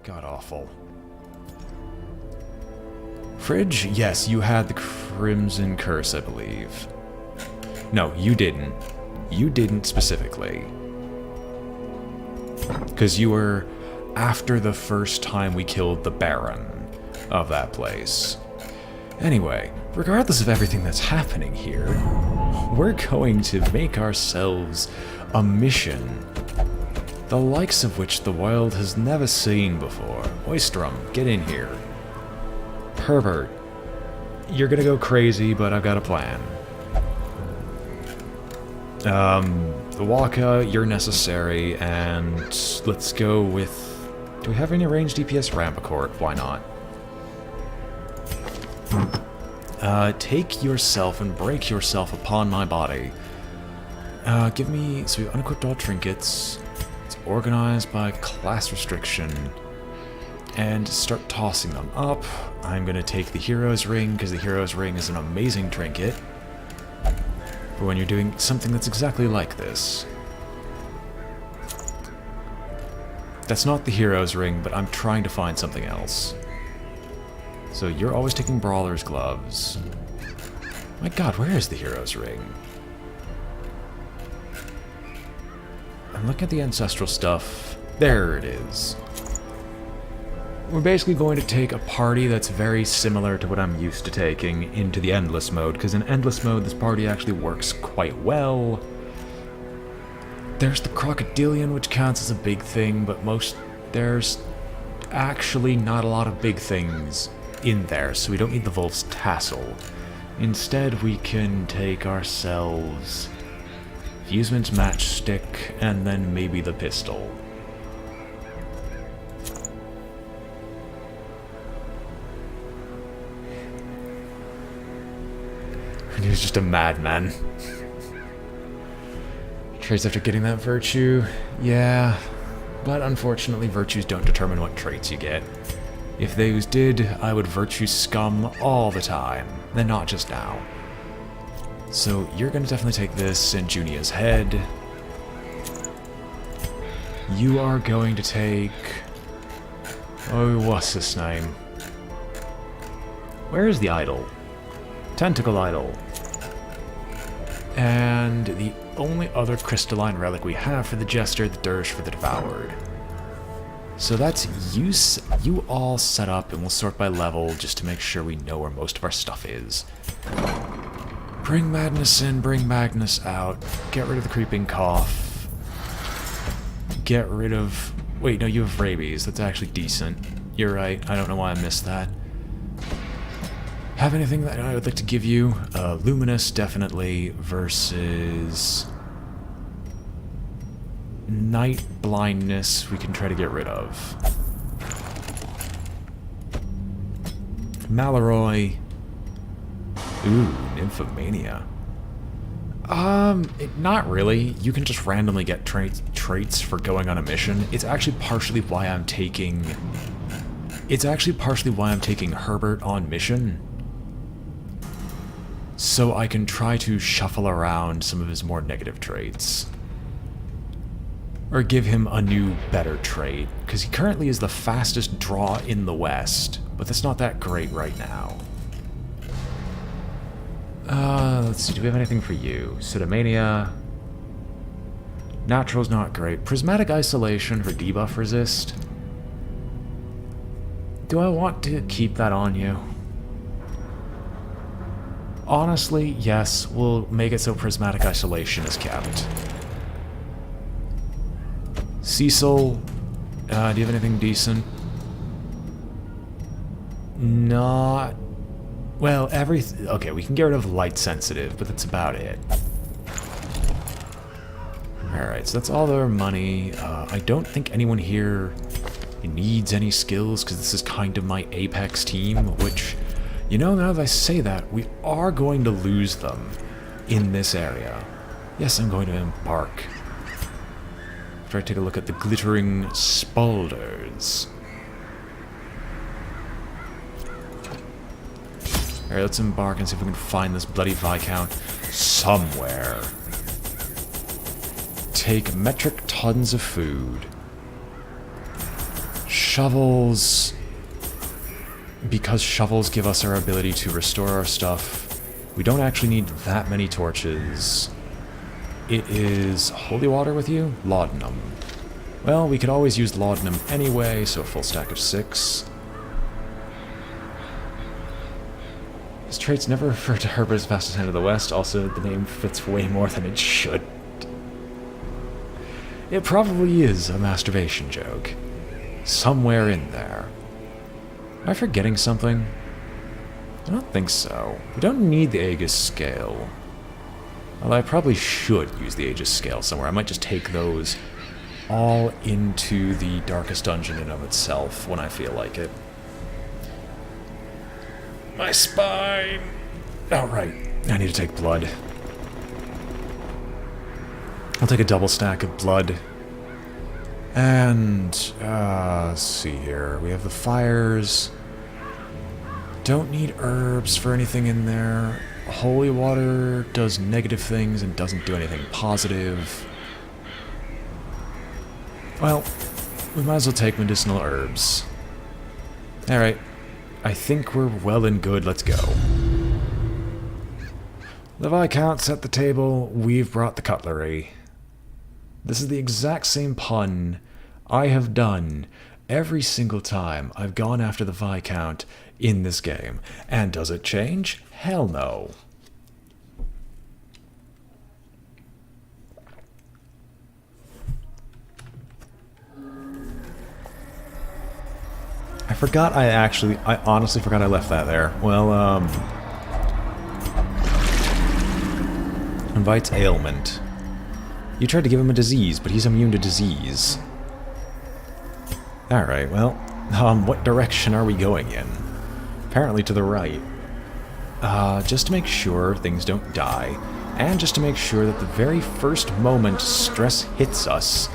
God awful. Fridge? Yes, you had the Crimson Curse, I believe. No, you didn't. You didn't specifically. Because you were after the first time we killed the Baron of that place. Anyway, regardless of everything that's happening here, we're going to make ourselves a mission, the likes of which the world has never seen before. Oystrum, get in here. Herbert, you're gonna go crazy, but I've got a plan. The Waka, you're necessary, and let's go with... Do we have any ranged DPS? Rampicourt, why not? Take yourself and break yourself upon my body. Give me... So we've unequipped all trinkets. It's organized by class restriction. And start tossing them up. I'm gonna take the Hero's Ring, because the Hero's Ring is an amazing trinket for when you're doing something that's exactly like this. That's not the Hero's Ring, but I'm trying to find something else. So you're always taking Brawler's Gloves. My god, where is the Hero's Ring? I'm looking at the ancestral stuff. There it is. We're basically going to take a party that's very similar to what I'm used to taking into the Endless mode, because in Endless mode this party actually works quite well. There's the Crocodilian, which counts as a big thing, but there's actually not a lot of big things in there, so we don't need the Wolf's Tassel. Instead, we can take ourselves Fusement's Matchstick, and then maybe the pistol. And he was just a madman. Traits after getting that virtue? Yeah, but unfortunately virtues don't determine what traits you get. If those did, I would virtue scum all the time, and not just now. So you're gonna definitely take this in Junia's head. You are going to take... Oh, what's this name? Where is the idol? Tentacle idol. And the only other crystalline relic we have for the Jester, the Dirge for the Devoured. So that's you all set up, and we'll sort by level just to make sure we know where most of our stuff is. Bring madness in, bring madness out. Get rid of the creeping cough. Get rid of... Wait, no, you have rabies. That's actually decent. You're right. I don't know why I missed that. Have anything that I would like to give you? Luminous, definitely, versus... Night blindness, we can try to get rid of. Maloroy. Ooh, Nymphomania. Not really. You can just randomly get traits for going on a mission. It's actually partially why I'm taking... Herbert on mission. So I can try to shuffle around some of his more negative traits. Or give him a new, better trait, because he currently is the fastest draw in the West, but that's not that great right now. Let's see, do we have anything for you? Pseudomania. Natural's not great. Prismatic Isolation for debuff resist. Do I want to keep that on you? Honestly, yes, we'll make it so Prismatic Isolation is kept. Cecil, do you have anything decent? Not... Well, okay, we can get rid of light sensitive, but that's about it. Alright, so that's all their money. I don't think anyone here needs any skills, because this is kind of my Apex team, which, you know, now that I say that, we are going to lose them in this area. Yes, I'm going to embark. Try to take a look at the glittering Spalders. Alright, let's embark and see if we can find this bloody Viscount somewhere. Take metric tons of food. Shovels, because shovels give us our ability to restore our stuff, we don't actually need that many torches. It is holy water with you? Laudanum. Well, we could always use laudanum anyway, so a full stack of 6. His traits never refer to Herbert as fastest hand of the West. Also, the name fits way more than it should. It probably is a masturbation joke. Somewhere in there. Am I forgetting something? I don't think so. We don't need the Aegis scale. Although I probably should use the Aegis scale somewhere. I might just take those all into the darkest dungeon in and of itself when I feel like it. My spine! Oh, right. I need to take blood. I'll take a double stack of blood. And, let's see here. We have the fires. Don't need herbs for anything in there. Holy water does negative things and doesn't do anything positive. Well, we might as well take medicinal herbs. Alright. I think we're well and good. Let's go. The Viscount's at the table. We've brought the cutlery. This is the exact same pun I have done every single time I've gone after the Viscount in this game. And does it change? Hell no. I honestly forgot I left that there. Well, invites ailment. You tried to give him a disease, but he's immune to disease. Alright, well, what direction are we going in? Apparently to the right. Just to make sure things don't die, and just to make sure that the very first moment stress hits us,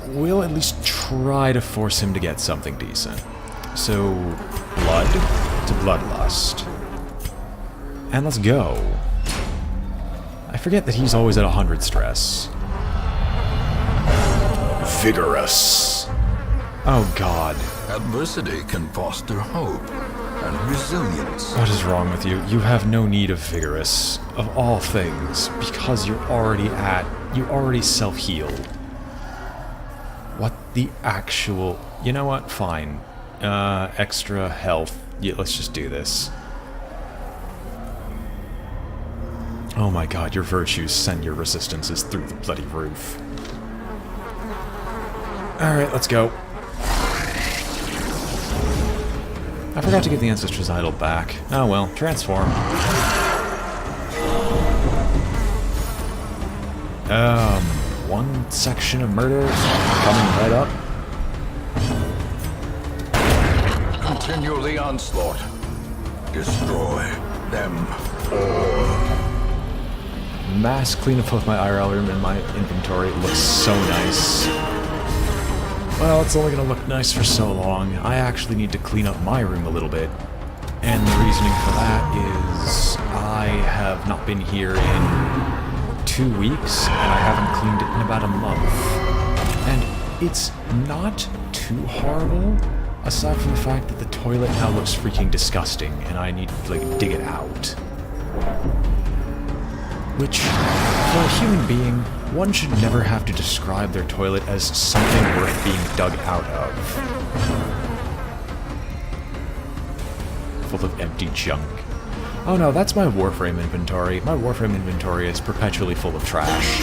we'll at least try to force him to get something decent. So, blood to bloodlust. And let's go. I forget that he's always at 100 stress. Vigorous. Oh god. Adversity can foster hope and resilience. What is wrong with you? You have no need of vigorous, of all things, because you already self-heal. What the actual... You know what? Fine. Extra health. Yeah, let's just do this. Oh my god, your virtues send your resistances through the bloody roof. Alright, let's go. I forgot to give the Ancestors' Idol back. Oh well, transform. One section of murder coming right up. Continue the onslaught. Destroy them all. Mass clean of both my IRL room and my inventory. It looks so nice. Well, it's only going to look nice for so long. I actually need to clean up my room a little bit. And the reasoning for that is I have not been here in 2 weeks, and I haven't cleaned it in about a month. And it's not too horrible, aside from the fact that the toilet now looks freaking disgusting, and I need to, like, dig it out. Which, for a human being, one should never have to describe their toilet as something worth being dug out of. Full of empty junk. Oh no, that's my Warframe inventory. My Warframe inventory is perpetually full of trash.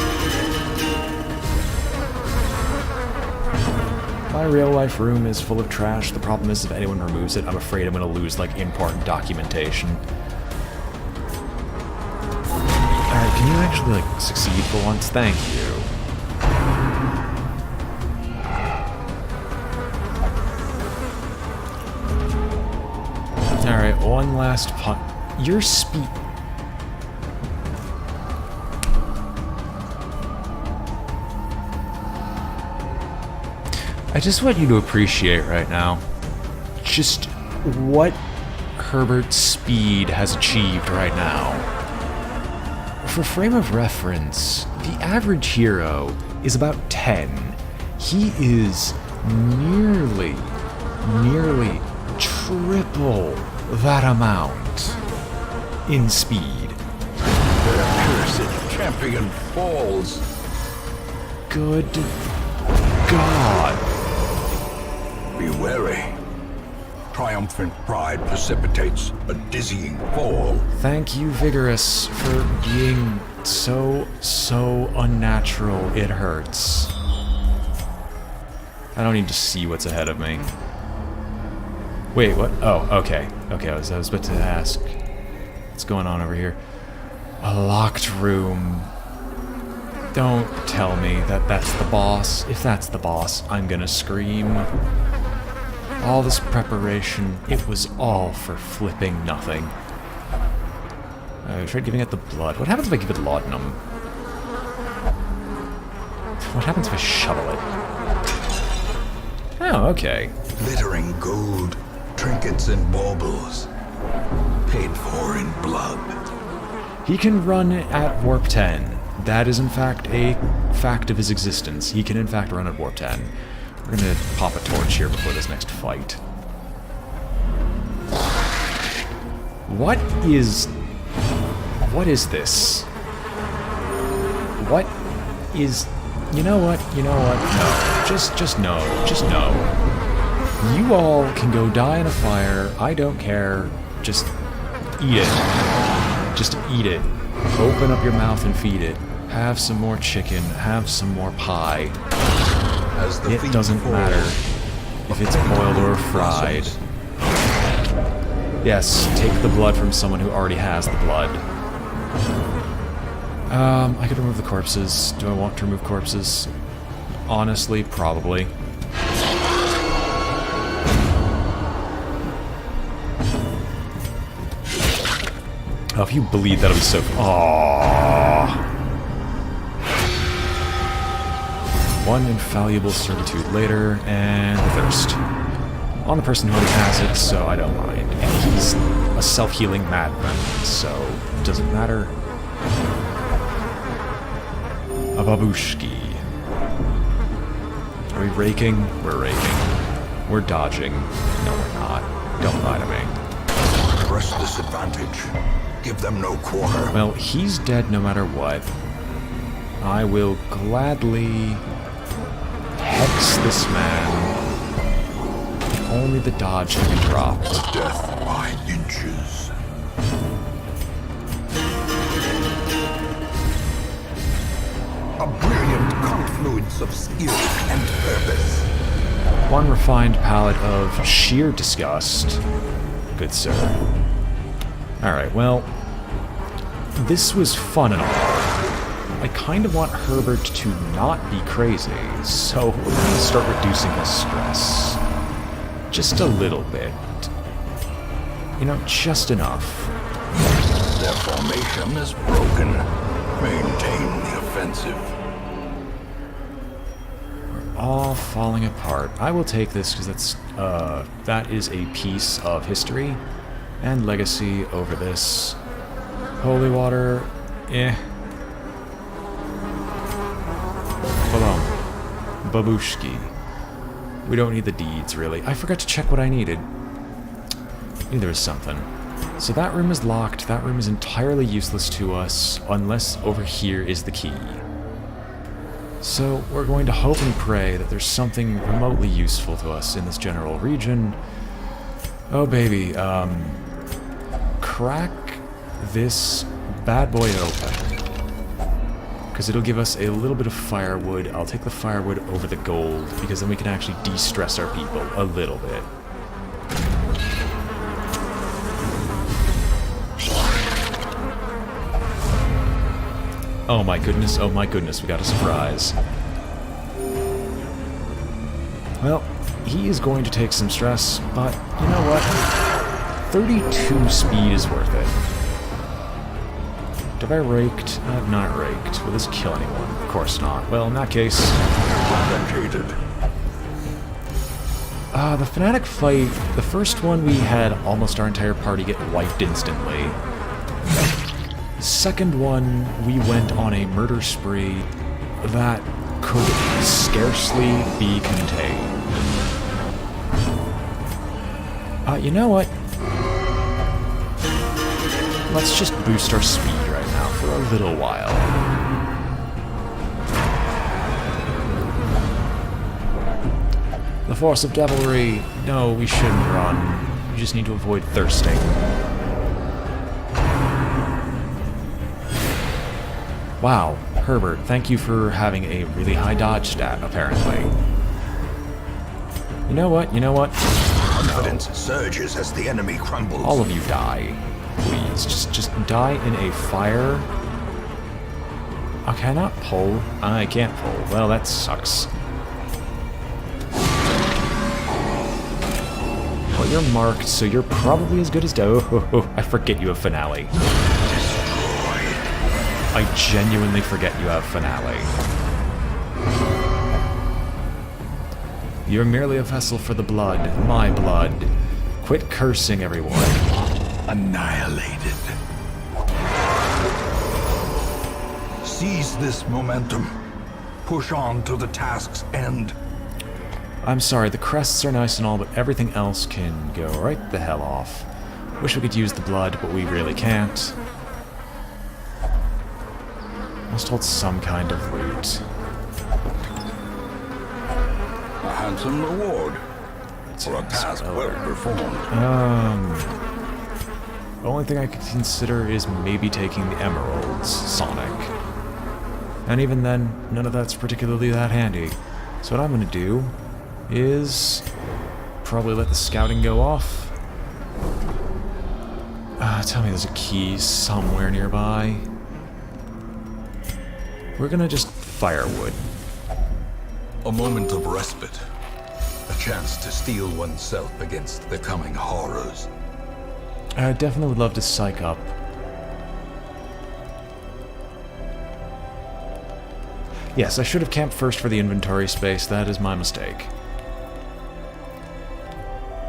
My real-life room is full of trash. The problem is, if anyone removes it, I'm afraid I'm going to lose, like, important documentation. Alright, can you actually, like, succeed for once? Thank you. Alright, one last punt. Your speed... I just want you to appreciate right now just what Herbert's speed has achieved right now. For frame of reference, the average hero is about 10. He is nearly triple that amount in speed. Their cursed champion falls. Good God. Be wary. Triumphant pride precipitates a dizzying fall. Thank you, Vigorous, for being so unnatural. It hurts. I don't need to see what's ahead of me. Wait, what? Oh, okay. Okay, I was about to ask. What's going on over here? A locked room. Don't tell me that that's the boss. If that's the boss, I'm gonna scream. All this preparation, it was all for flipping nothing. I tried giving it the blood. What happens if I give it laudanum? What happens if I shovel it? Oh, okay. Glittering gold, trinkets and baubles. Paid for in blood. He can run at warp 10. That is in fact a fact of his existence. He can in fact run at warp 10. We're gonna pop a torch here before this next fight. What is this? What is... You know what? No. Just no. Just no. You all can go die in a fire. I don't care. Just eat it. Just eat it. Open up your mouth and feed it. Have some more chicken. Have some more pie. It doesn't matter if it's boiled or fried. Yes, take the blood from someone who already has the blood. I could remove the corpses. Do I want to remove corpses? Honestly, probably. Oh, if you bleed, that'll be so... Aww. One infallible certitude later, and the thirst. On the person who already has it, so I don't mind. And he's a self-healing madman, so it doesn't matter. A babushki. Are we raking? We're raking. We're dodging. No, we're not. Don't lie to me. Press this advantage. Give them no quarter. Well, he's dead no matter what. I will gladly hex this man. If only the dodge can be dropped. Death by inches. A brilliant confluence of skill and purpose. One refined palette of sheer disgust. Good sir. Alright, well, this was fun and all. I kind of want Herbert to not be crazy, so we're going to start reducing his stress. Just a little bit. You know, just enough. Their formation is broken. Maintain the offensive. We're all falling apart. I will take this because that is a piece of history and legacy over this. Holy water, eh. Hold on. Babushki. We don't need the deeds, really. I forgot to check what I needed. There was something. So that room is locked. That room is entirely useless to us, unless over here is the key. So we're going to hope and pray that there's something remotely useful to us in this general region. Oh, baby. Crack this bad boy open. Because it'll give us a little bit of firewood. I'll take the firewood over the gold, because then we can actually de-stress our people a little bit. Oh my goodness, we got a surprise. Well, he is going to take some stress, but you know what? 32 speed is worth it. Have I raked? I've not raked. Will this kill anyone? Of course not. Well, in that case... the Fnatic fight, the first one we had almost our entire party get wiped instantly. The second one, we went on a murder spree that could scarcely be contained. You know what? Let's just boost our speed right now for a little while. The force of devilry. No, we shouldn't run. We just need to avoid thirsting. Wow, Herbert, thank you for having a really high dodge stat, apparently. You know what? You know what? Confidence surges as the enemy crumbles. All of you die. Please, just die in a fire. Oh, can I not pull? I can't pull. Well, that sucks. Well, you're marked, so you're probably as good as Oh, I forget you have finale. I genuinely forget you have finale. You're merely a vessel for the blood, my blood. Quit cursing, everyone. Annihilated. Seize this momentum. Push on to the task's end. I'm sorry, the crests are nice and all, but everything else can go right the hell off. Wish we could use the blood, but we really can't. Must hold some kind of loot. A handsome reward for a task well performed. The only thing I could consider is maybe taking the emeralds, Sonic. And even then, none of that's particularly that handy. So what I'm gonna do is probably let the scouting go off. Tell me there's a key somewhere nearby. We're gonna just firewood. A moment of respite. A chance to steel oneself against the coming horrors. I definitely would love to psych up. Yes, I should have camped first for the inventory space. That is my mistake.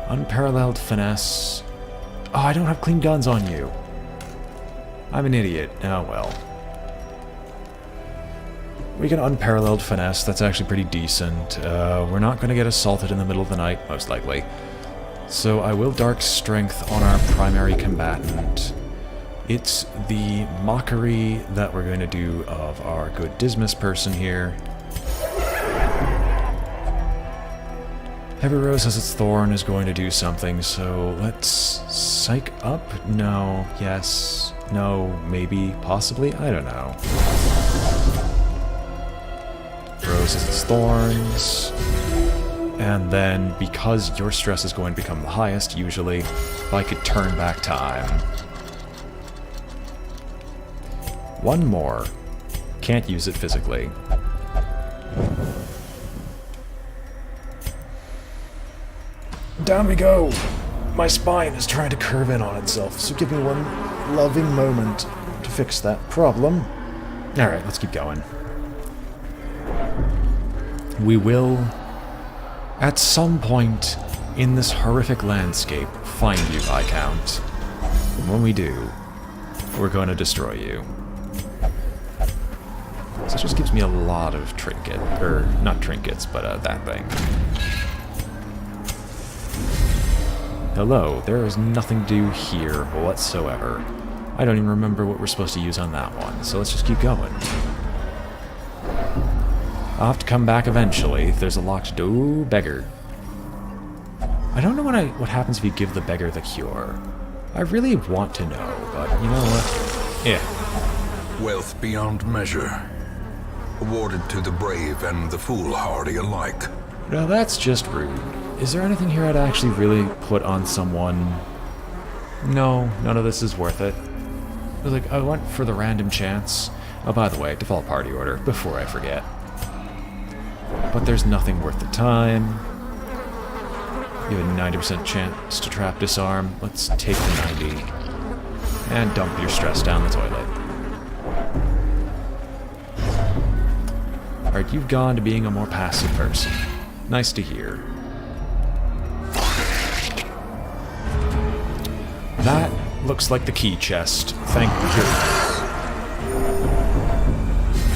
Unparalleled finesse. Oh, I don't have clean guns on you. I'm an idiot. Oh well. We can unparalleled finesse. That's actually pretty decent. We're not going to get assaulted in the middle of the night, most likely. So I will dark strength on our primary combatant. It's the mockery that we're going to do of our good Dismas person here. Every rose has its thorn is going to do something, so let's psych up? No, yes, no, maybe, possibly, I don't know. Rose has its thorns. And then, because your stress is going to become the highest, usually, if I could turn back time. One more. Can't use it physically. Down we go! My spine is trying to curve in on itself, so give me one loving moment to fix that problem. Alright, let's keep going. We will, at some point in this horrific landscape, find you, Viscount. And when we do, we're going to destroy you. So it just gives me a lot of trinket, or not trinkets, but that thing. Hello, there is nothing to do here whatsoever. I don't even remember what we're supposed to use on that one, so let's just keep going. I'll have to come back eventually if there's a locked door. Ooh, beggar. I don't know what happens if you give the beggar the cure. I really want to know, but you know what? Yeah. Wealth beyond measure. Awarded to the brave and the foolhardy alike. Now that's just rude. Is there anything here I'd actually really put on someone? No, none of this is worth it. I was like, I went for the random chance. Oh, by the way, default party order, before I forget. But there's nothing worth the time. You have a 90% chance to trap disarm. Let's take the 90. And dump your stress down the toilet. Alright, you've gone to being a more passive person. Nice to hear. That looks like the key chest. Thank goodness.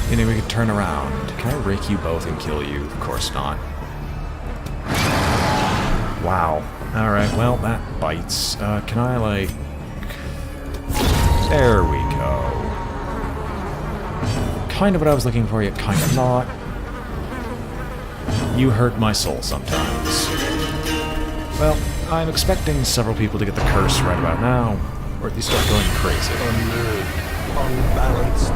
And then we can turn around. Can I rake you both and kill you? Of course not. Wow. Alright, well, that bites. Can I, like... There we go. Kind of what I was looking for, yet kind of not. You hurt my soul sometimes. Well, I'm expecting several people to get the curse right about now, or at least start going crazy. Unnerved, unbalanced.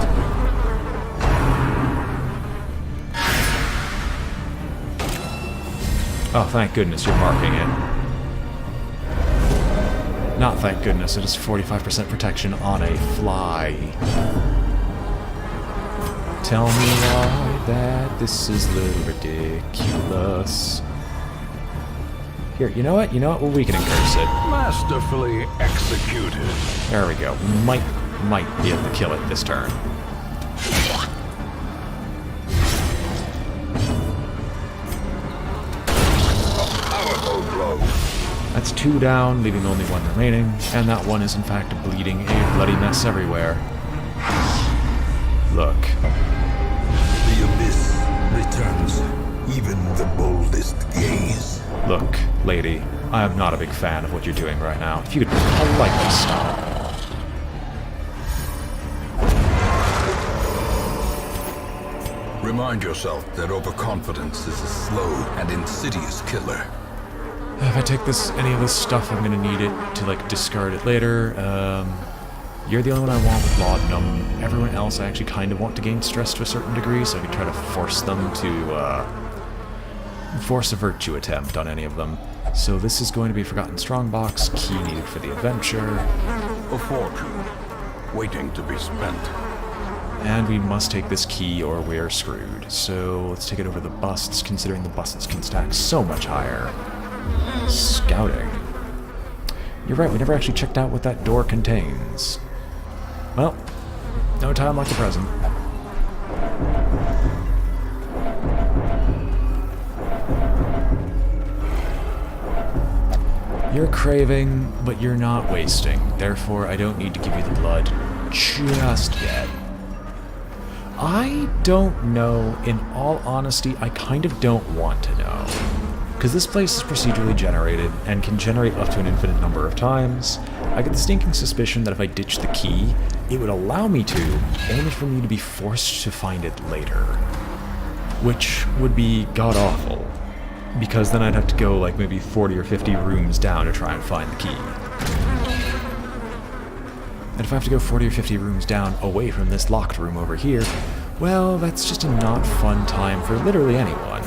Oh, thank goodness you're marking it. Not thank goodness, it is 45% protection on a fly. Tell me why that this is a little ridiculous. Here, you know what? We'll weaken and curse it. Masterfully executed. There we go. Might be able to kill it this turn. Powerful blow. That's 2 down, leaving only 1 remaining, and that one is in fact bleeding a bloody mess everywhere. Look. The abyss returns even the boldest gaze. Look, lady, I am not a big fan of what you're doing right now. If you could politely stop. Remind yourself that overconfidence is a slow and insidious killer. If I take any of this stuff, I'm gonna need it to, like, discard it later. You're the only one I want with laudanum. Everyone else I actually kind of want to gain stress to a certain degree, so I can try to force them to, force a virtue attempt on any of them. So this is going to be Forgotten Strongbox, key needed for the adventure. A fortune waiting to be spent. And we must take this key or we're screwed. So let's take it over the busts, considering the busts can stack so much higher. Scouting. You're right, we never actually checked out what that door contains. Well, no time like the present. You're craving, but you're not wasting. Therefore, I don't need to give you the blood just yet. I don't know. In all honesty, I kind of don't want to know. Because this place is procedurally generated and can generate up to an infinite number of times. I get the stinking suspicion that if I ditch the key, it would allow me to, only for me to be forced to find it later. Which would be god-awful. Because then I'd have to go like maybe 40 or 50 rooms down to try and find the key. And if I have to go 40 or 50 rooms down away from this locked room over here, well, that's just a not fun time for literally anyone.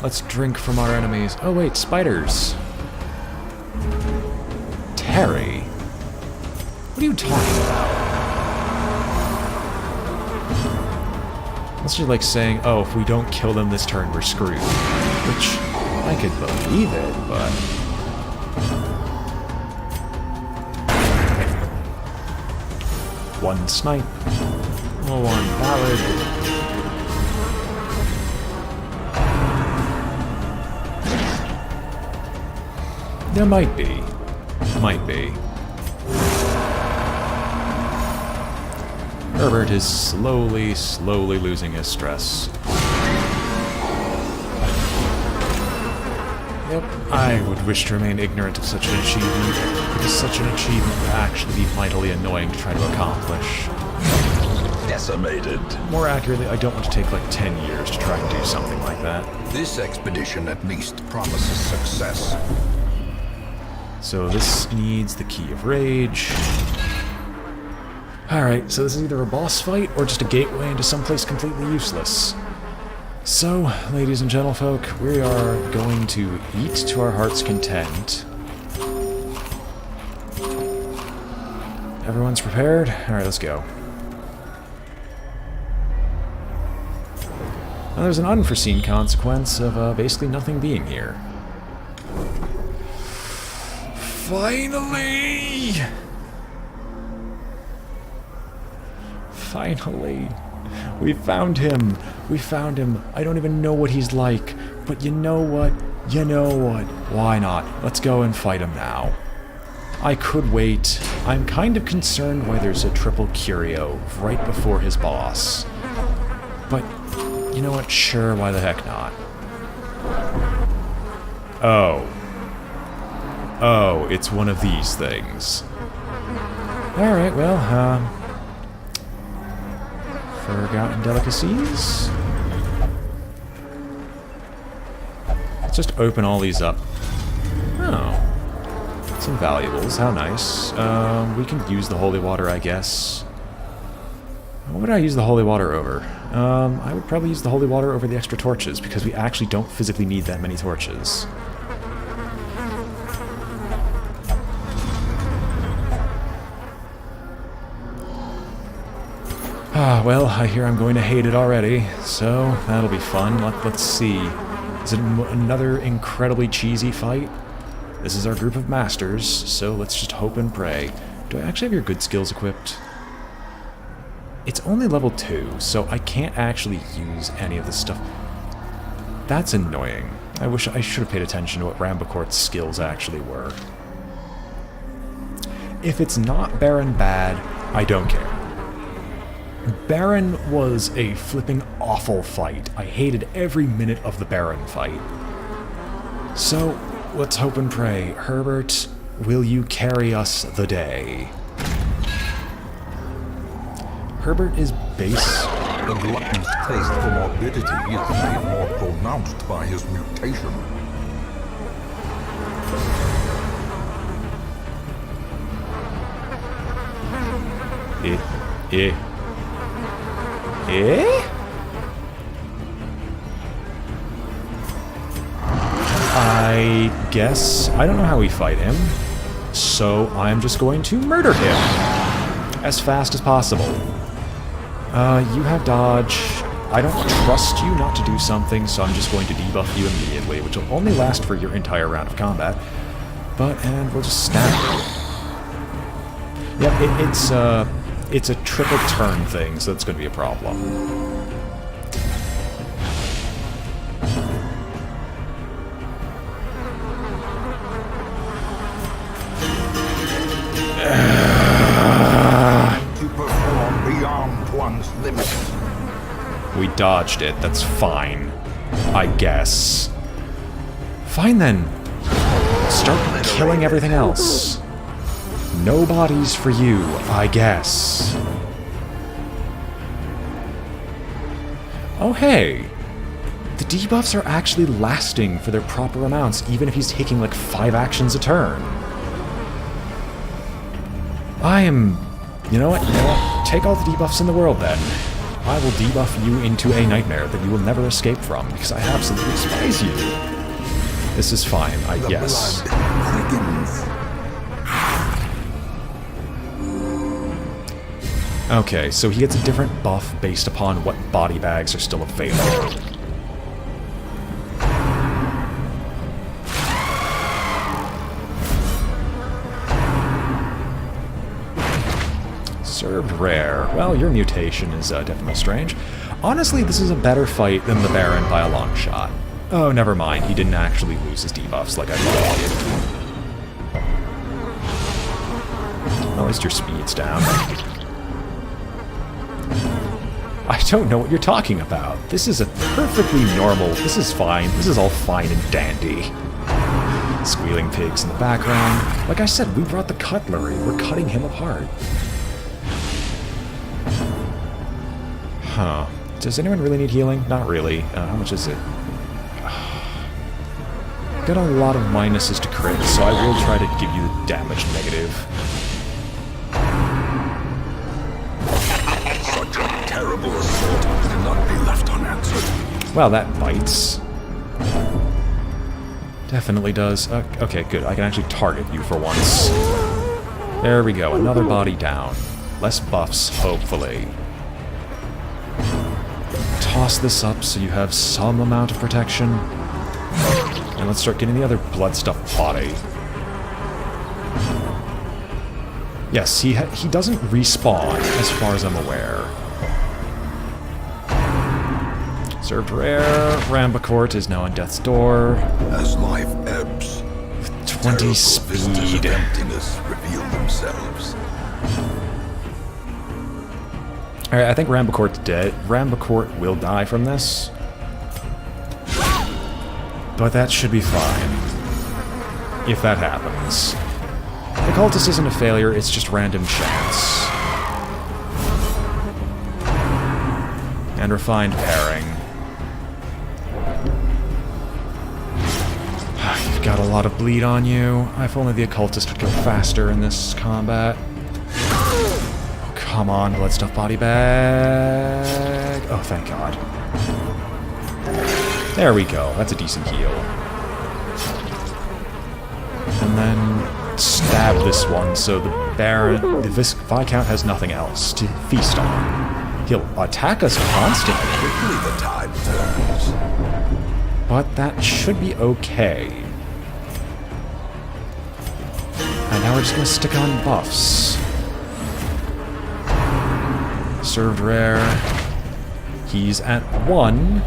Let's drink from our enemies. Oh wait, spiders. Terry? What are you talking about? Unless you're like saying, oh, if we don't kill them this turn, we're screwed. Which, I could believe it, but... One snipe. One ballad. There might be. Might be. Herbert is slowly losing his stress. Yep, I would wish to remain ignorant of such an achievement, because such an achievement would actually be mightily annoying to try to accomplish. Decimated. More accurately, I don't want to take like 10 years to try and do something like that. This expedition at least promises success. So this needs the Key of Rage. Alright, so this is either a boss fight or just a gateway into someplace completely useless. So, ladies and gentlefolk, we are going to eat to our heart's content. Everyone's prepared? Alright, let's go. Now there's an unforeseen consequence of basically nothing being here. Finally! Finally. We found him. We found him. I don't even know what he's like. But you know what? You know what? Why not? Let's go and fight him now. I could wait. I'm kind of concerned why there's a triple curio right before his boss. But You know what? Sure, why the heck not? Oh. Oh, it's one of these things. Alright, well, forgotten delicacies? Let's just open all these up. Oh. Some valuables, how nice. We can use the holy water, I guess. What would I use the holy water over? I would probably use the holy water over the extra torches, because we actually don't physically need that many torches. Ah, well, I hear I'm going to hate it already, so that'll be fun. Let's see. Is it another incredibly cheesy fight? This is our group of masters, so let's just hope and pray. Do I actually have your good skills equipped? It's only level 2, so I can't actually use any of this stuff. That's annoying. I wish I should have paid attention to what Rambacort's skills actually were. If it's not Baron bad, I don't care. Baron was a flipping awful fight. I hated every minute of the Baron fight. So, let's hope and pray. Herbert, will you carry us the day? Herbert is base. The glutton's taste for morbidity is made more pronounced by his mutation. I guess I don't know how we fight him, so I'm just going to murder him as fast as possible. You have dodge. I don't trust you not to do something, so I'm just going to debuff you immediately, which will only last for your entire round of combat. And we'll just snap you. Yeah, it's a triple turn thing, so that's going to be a problem. We dodged it, that's fine. I guess. Fine then. Start killing everything else. No bodies for you, I guess. Oh hey! The debuffs are actually lasting for their proper amounts, even if he's taking like 5 actions a turn. You know what? Take all the debuffs in the world then. I will debuff you into a nightmare that you will never escape from, because I absolutely despise you. This is fine, I guess. Okay, so he gets a different buff based upon what body bags are still available. Served rare. Well, your mutation is definitely strange. Honestly, this is a better fight than the Baron by a long shot. Oh, never mind. He didn't actually lose his debuffs like I thought he did. Well, at least your speed's down. I don't know what you're talking about. This is a perfectly normal... This is fine. This is all fine and dandy. Squealing pigs in the background. Like I said, we brought the cutlery. We're cutting him apart. Huh. Does anyone really need healing? Not really. How much is it? Got a lot of minuses to crit, so I will try to give you the damage negative. Such a terrible assault cannot be left unanswered. Well, that bites. Definitely does. Okay, good. I can actually target you for once. There we go. Another body down. Less buffs, hopefully. Toss this up so you have some amount of protection. And let's start getting the other blood-stuffed body. Yes, he doesn't respawn, as far as I'm aware. Served rare. Rambacourt is now on death's door. As life ebbs, 20 speed. Emptiness reveal themselves. Alright, I think Rambacourt's dead. Rambacourt will die from this. But that should be fine. If that happens. The cultist isn't a failure, it's just random chance. And refined pairing. You've got a lot of bleed on you. If only the occultist would go faster in this combat. Oh, come on, blood stuff body bag. Oh, thank God. There we go. That's a decent heal. And then stab this one so the Baron, the Viscount has nothing else to feast on. He'll attack us constantly. Quickly the tide turns. But that should be okay. And now we're just gonna stick on buffs. Served rare. He's at 1.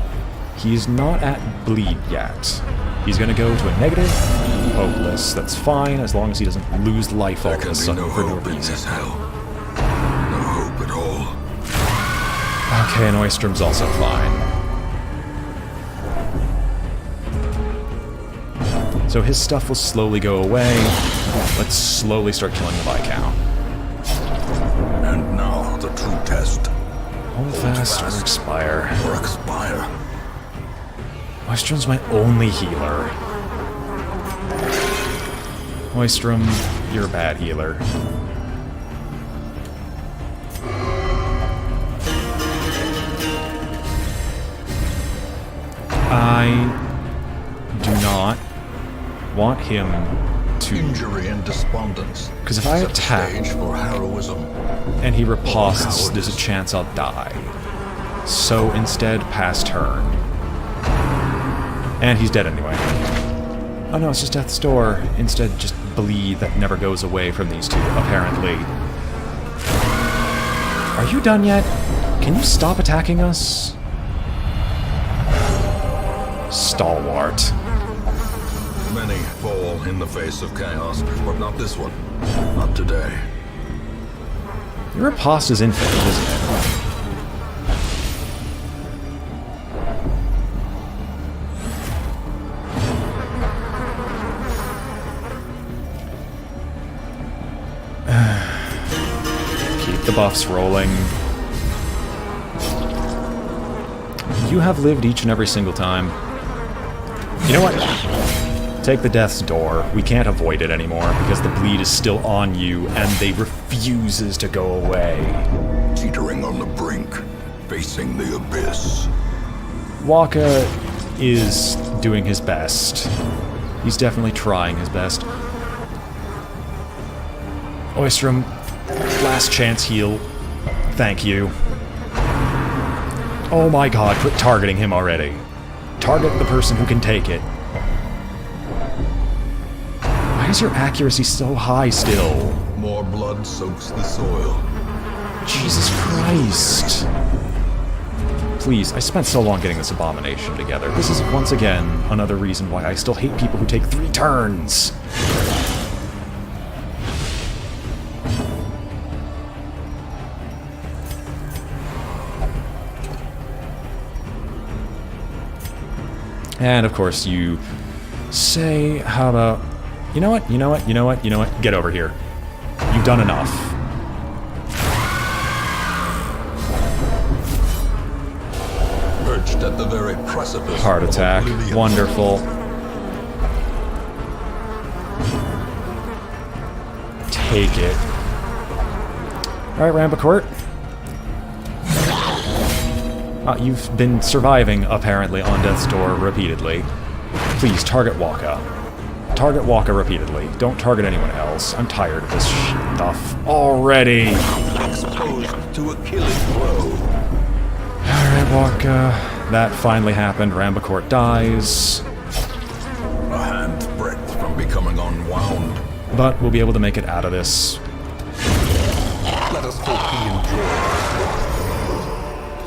He's not at bleed yet. He's gonna go to a negative. Hopeless. That's fine as long as he doesn't lose life all of a sudden for no reason. Hell. No hope at all. Okay, and Oystrom's also fine. So his stuff will slowly go away. Let's slowly start killing the Viscount. And now the true test. Hold fast or expire. Or expire. Oystrom's my only healer. Oystrom, you're a bad healer. I do not want him to... Injury and despondence. Because if I Set the attack stage for heroism. and he riposts, there's a chance I'll die. So instead, pass turn. And he's dead anyway. Oh no, it's just death's door. Instead, just bleed that never goes away from these two, apparently. Are you done yet? Can you stop attacking us? Stalwart. Many fall in the face of chaos, but not this one. Not today. Your riposte is infinite, isn't it? Keep the buffs rolling. You have lived each and every single time. You know what? Take the death's door. We can't avoid it anymore because the bleed is still on you and they refuses to go away. Teetering on the brink, facing the abyss. Waka is doing his best. He's definitely trying his best. Oystrom, last chance heal. Thank you. Oh my god, quit targeting him already. Target the person who can take it. Why is your accuracy so high still? More blood soaks the soil. Jesus Christ. Please, I spent so long getting this abomination together. This is once again another reason why I still hate people who take 3 turns. And of course you say, how about, you know what, get over here. You've done enough. Perched at the very precipice. Heart attack, wonderful. Take it. Alright, Rambacourt. You've been surviving, apparently, on Death's Door repeatedly. Please, target Waka. Target Waka repeatedly. Don't target anyone else. I'm tired of this stuff already. Exposed to a killing blow. Alright, Waka. That finally happened. Rambacourt dies. A hand's breadth from becoming unwound. But we'll be able to make it out of this. Let us hope he enjoyed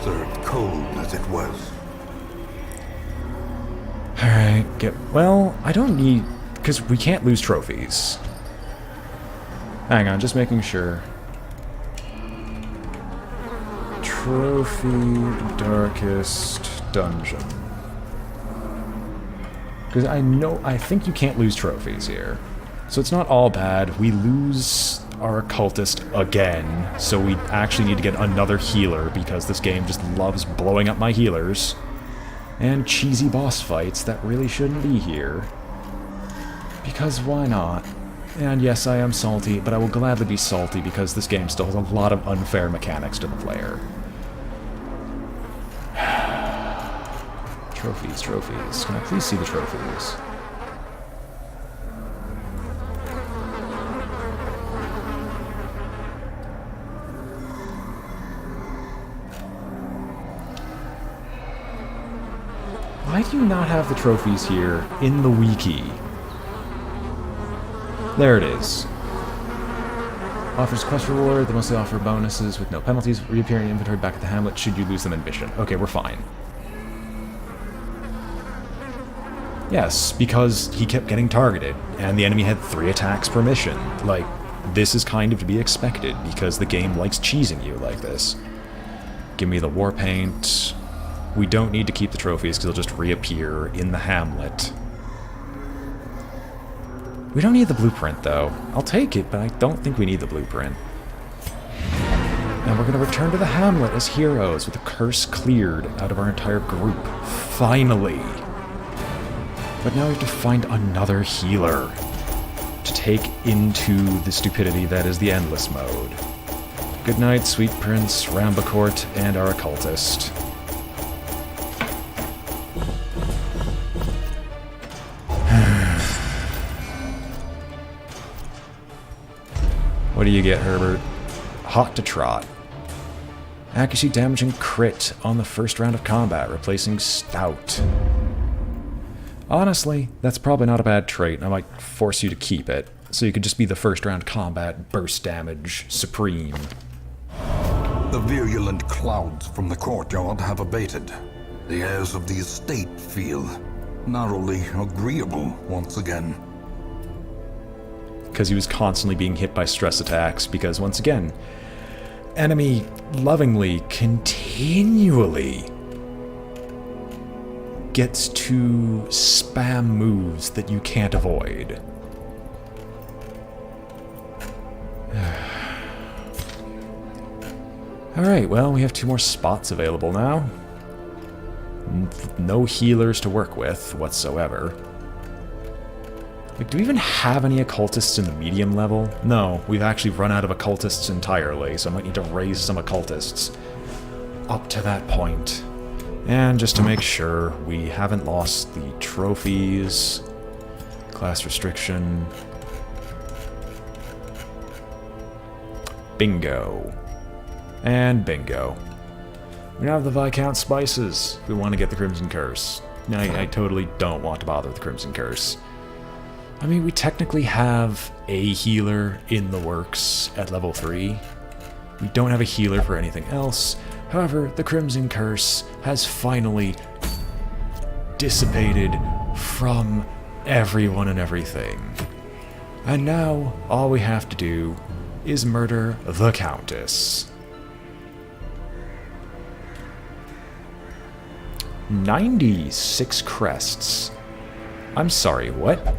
served cold as it was. Alright, well, I don't need... because we can't lose trophies. Hang on, just making sure. Trophy Darkest Dungeon. Because I think you can't lose trophies here. So it's not all bad. We lose our occultist again, so we actually need to get another healer because this game just loves blowing up my healers. And cheesy boss fights that really shouldn't be here. Because why not? And yes, I am salty, but I will gladly be salty because this game still has a lot of unfair mechanics to the player. Trophies, trophies. Can I please see the trophies? Why do you not have the trophies here in the wiki? There it is. Offers quest reward. They mostly offer bonuses with no penalties. Reappear in inventory back at the hamlet should you lose them in mission. Okay, we're fine. Yes, because he kept getting targeted, and the enemy had 3 attacks per mission. Like, this is kind of to be expected, because the game likes cheesing you like this. Give me the war paint. We don't need to keep the trophies, because they'll just reappear in the hamlet. We don't need the blueprint, though. I'll take it, but I don't think we need the blueprint. And we're going to return to the hamlet as heroes, with the curse cleared out of our entire group. Finally! But now we have to find another healer to take into the stupidity that is the endless mode. Good night, sweet prince, Rambacourt, and our occultist. What do you get, Herbert? Hot to trot. Accuracy, damage, and crit on the first round of combat, replacing stout. Honestly, that's probably not a bad trait, and I might force you to keep it, so you could just be the first round combat, burst damage, supreme. The virulent clouds from the courtyard have abated. The airs of the estate feel narrowly agreeable once again. Because he was constantly being hit by stress attacks, because once again, enemy lovingly, continually gets to spam moves that you can't avoid. Alright, well, we have 2 more spots available now. No healers to work with whatsoever. Like, do we even have any occultists in the medium level? No, we've actually run out of occultists entirely, so I might need to raise some occultists up to that point. And just to make sure we haven't lost the trophies, class restriction. Bingo. And bingo. We now have the Viscount spices. We want to get the Crimson Curse. I totally don't want to bother with the Crimson Curse. I mean, we technically have a healer in the works at level 3. We don't have a healer for anything else. However, the Crimson Curse has finally dissipated from everyone and everything. And now, all we have to do is murder the Countess. 96 crests. I'm sorry, what?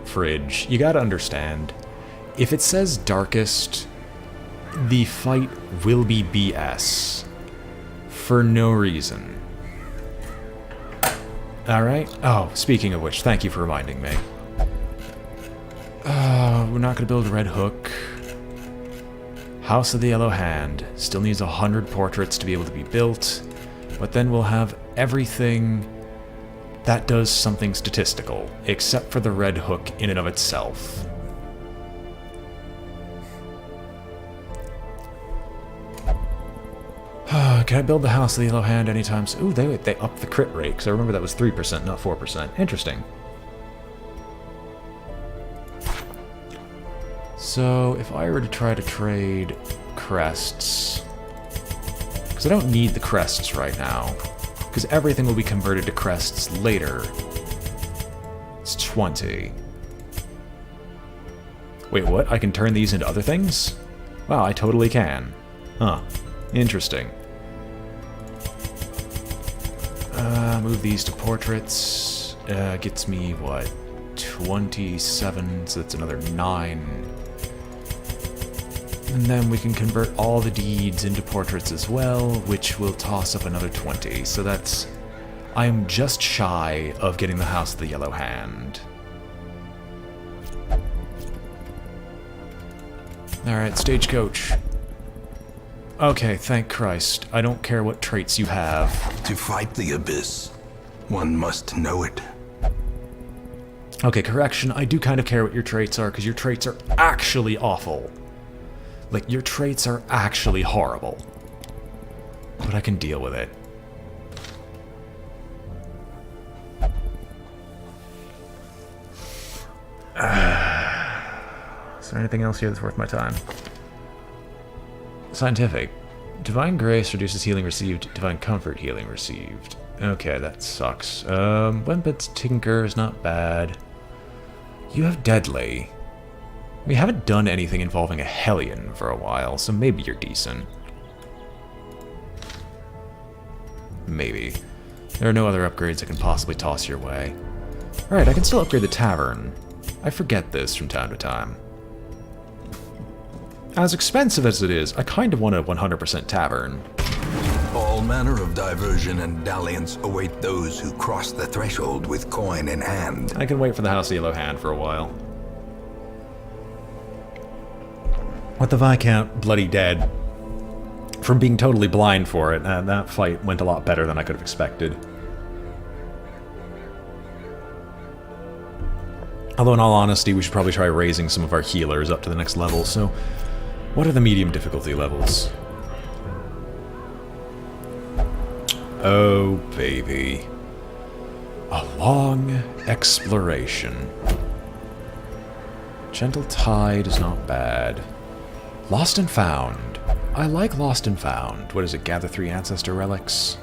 Fridge. You gotta understand, if it says darkest, the fight will be BS. For no reason. Alright? Oh, speaking of which, thank you for reminding me. We're not gonna build a red hook. House of the Yellow Hand still needs 100 portraits to be able to be built, but then we'll have everything that does something statistical, except for the red hook in and of itself. Can I build the House of the Yellow Hand anytime soon? Ooh, they upped the crit rate, because I remember that was 3%, not 4%. Interesting. So, if I were to try to trade crests... Because Because I don't need the crests right now. Because everything will be converted to crests later. It's 20. Wait, what? I can turn these into other things? Wow, I totally can. Huh. Interesting. Move these to portraits. Gets me, what? 27, so that's another 9. And then we can convert all the deeds into portraits as well, which will toss up another 20. So that's... I am just shy of getting the House of the Yellow Hand. Alright, Stagecoach. Okay, thank Christ. I don't care what traits you have. To fight the abyss, one must know it. Okay, correction, I do kind of care what your traits are, because your traits are actually awful. Like, your traits are actually horrible. But I can deal with it. Is there anything else here that's worth my time? Scientific. Divine Grace reduces healing received. Divine Comfort healing received. Okay, that sucks. Wempet's Tinker is not bad. You have Deadly. We haven't done anything involving a Hellion for a while, so maybe you're decent. Maybe. There are no other upgrades I can possibly toss your way. Alright, I can still upgrade the Tavern. I forget this from time to time. As expensive as it is, I kind of want a 100% Tavern. All manner of diversion and dalliance await those who cross the threshold with coin in hand. I can wait for the House of Yellow Hand for a while. With the Viscount bloody dead, from being totally blind for it, that fight went a lot better than I could have expected. Although in all honesty, we should probably try raising some of our healers up to the next level, so what are the medium difficulty levels? Oh, baby. A long exploration. Gentle Tide is not bad. Lost and Found. I like Lost and Found. What is it? Gather 3 Ancestor Relics?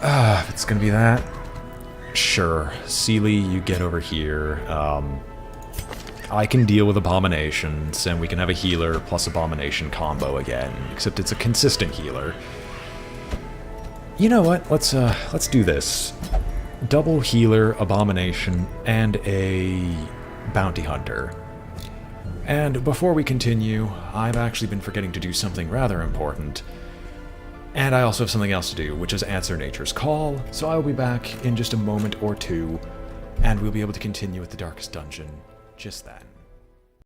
If it's gonna be that. Sure. Sealy, you get over here. I can deal with Abominations, and we can have a healer plus Abomination combo again. Except it's a consistent healer. You know what? Let's do this. Double healer, Abomination, and a Bounty Hunter. And before we continue, I've actually been forgetting to do something rather important. And I also have something else to do, which is answer Nature's Call, so I will be back in just a moment or two, and we'll be able to continue with the Darkest Dungeon just then.